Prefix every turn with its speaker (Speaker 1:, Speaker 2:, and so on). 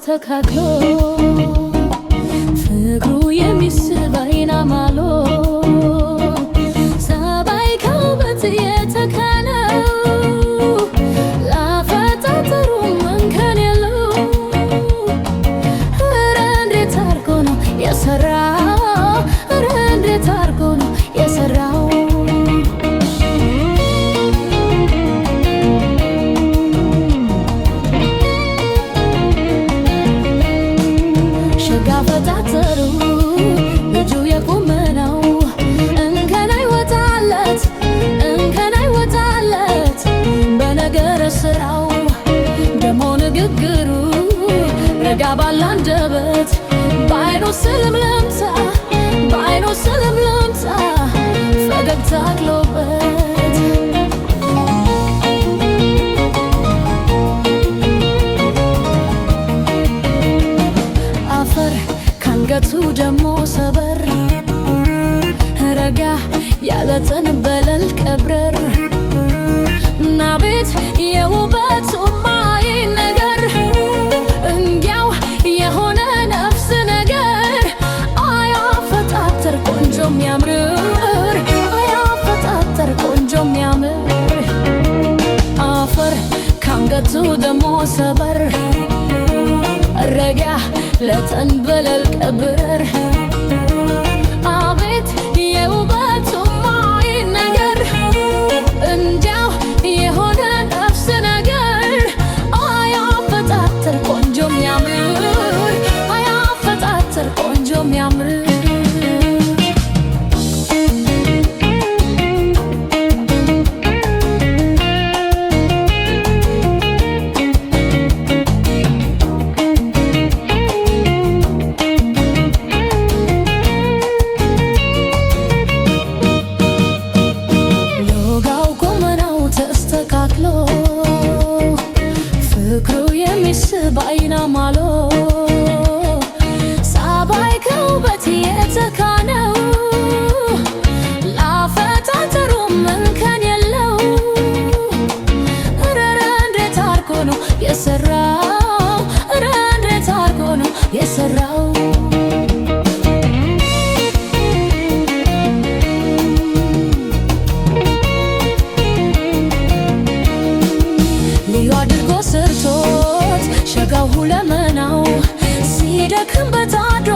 Speaker 1: ተስተካክሎ ፍቅሩ የሚስብ አይናማሎ ሰባይ ከውበት የተካነው ላፈጣጠሩ እንከን የለው ኧረ እንዴት አርጎ ነው የሰራው ኧረ እንዴት አርጎ ነው የሰራው አፈጣጠሩ ልጁ የቁመናው እንከን አይወጣለት በነገረ ስራው ደሞ ንግግሩ ረጋ ባለ አንደበት በዓይኑ ስልምልምታ ፈገግታ አክሎበት አንገቱ ደሞ ሰበር ረጋ ያለ ጠንበለል ቀብረር እና ቤት የውበቱ ማይ ነገር እንዲያው የሆነ ነፍስ ነገር አያፈጣጠር ቆንጆ የሚያምር አያፈጣጠር ቆንጆ የሚያምር አፈር ካንገቱ ደሞ ሰበር ረጋ ለጠንበለል ቀብረር አቤት የውበቱ ማይ ነገር እንዲያው የሆነ ነፍስ ነገር አያፈጣጠር ቆንጆ የሚያምር አያፈጣጠር ቆንጆ የሚያምር ፍቅሩ የሚስብ አይናማሎ ሰባይ ከውበት የተካነው ላፈጣጠሩም እንከን የለው ኧረ እንዴት አርጎ ነው የሰራው ኧረ እንዴት አርጎ ነው የሰራው ልዩ አድርጎ ሰርቶት ሸጋው ሁለመናው ሲደክም በታድሮ